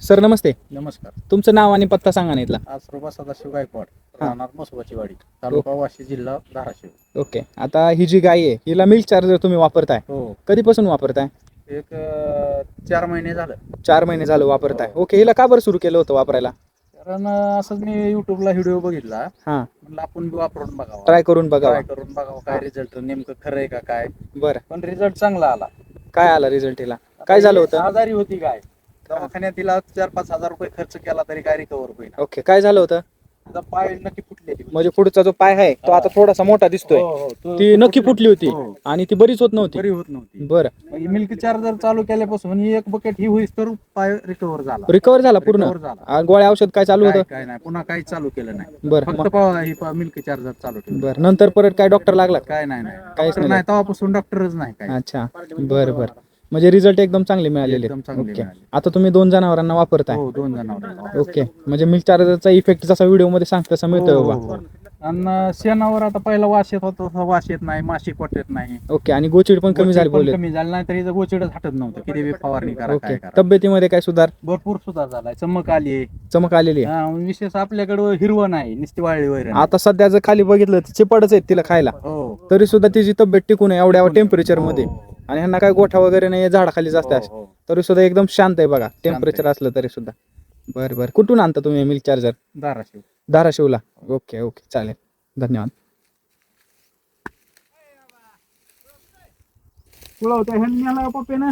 Sir नमस्ते. नमस्कार. तुमचं नाव आणि पत्ता सांगा ना इथला. आसरोबा सदाशिव गायकवाड, हा. राहणार मसोबाची वाडी, तालुका वाशी, जिल्हा धाराशिव. ओके. आता ही जी गाय आहे हिला मिल्क चार्जर तुम्ही वापरताय, हो, कधीपासून वापरताय? एक 4 महिने झालं. 4 महिने झालं वापरताय. हो. ओके. हिला का बरं सुरू केलं होतं वापरायला? कारण असंच मी युट्यूबला व्हिडिओ बघितला, हां. म्हणलं आपण बी वापरून बघावं. ट्राय करून बघावा. काय हा. रिझल्ट नेमकं खरं आहे का काय. बरं. पण रिझल्ट चांगला आला. काय आला रिझल्ट हिला? आता काय झालं ही होतं? आजारी होती गाय. दवाखान्यात तिला 4-5 हजार रुपये खर्च केला तरी काय रिकवर होईना. ओके. काय झालं होतं? तिचा पाय नक्की फुटलेली होती. म्हणजे पुढचा जो पाय आहे तो आता थोडासा मोठा दिसतोय. ती नक्की फुटली होती हो. आणि ती बरीच होत नव्हती. बरी होत नव्हती. बरं. मिल्क चार्जर चालू केल्यापासून ही एक बकेट ही होईस तर पाय रिकवर झाला. रिकवर झाला पूर्ण? Recover झाला. आणि गोळ्या औषध काय चालू होतं? काय नाही, पुन्हा काही चालू केलं नाही. बरं. फक्त मिल्क चार्जर चालू ठेवलं. बरं. नंतर परत काय डॉक्टर लागला? काय नाही काहीच डॉक्टर नाही, तेव्हापासून डॉक्टरच नाही काय. अच्छा. बरं बरं. म्हणजे रिझल्ट एकदम चांगले मिळालेले. एकदम चांगले ओके. मिळाले. आता तुम्ही 2 जनावरांना वापरताय. हो, 2 जनावर. ओके. म्हणजे मिल्क चार्जरचा इफेक्ट जसा व्हिडिओ मध्ये सांगता तसा मिळतोय बाबा. आणि शेणावर आता पहिला वास येत होता, तसा वास येत नाही, माशी येत नाही. ओके. आणि गोचीड पण कमी झाली बोलले. कमी झालं नाही तरी गोचिडच हटत नव्हतं. किती बी फवारणी करा, ओके. काय करा. तब्येतीमध्ये काय सुधार? भरपूर सुधार झालाय, चमक आली आहे. चमक आलेली आहे. विशेष आपल्याकडं हिरवं नाही, नुसती वाळली वैरण. आता सध्या जर खाली बघितलं तर चिपडच आहेत तिला खायला, हो. तरी सुद्धा तिची तब्येत टिकून आहे एवढ्या टेम्परेचर मध्ये. हो. आणि ह्यांना काय गोठा वगैरे नाही, झाडाखालीच असते असे. हो. तरी सुद्धा एकदम शांत आहे बघा, टेम्परेचर असलं तरी सुद्धा. बरं बरं. कुठून आणता तुम्ही मिल्क चार्जर? धाराशिव. धाराशिवला. ओके ओके, चालेल, धन्यवाद. तुला होतं ह्यांनी पप्पे ना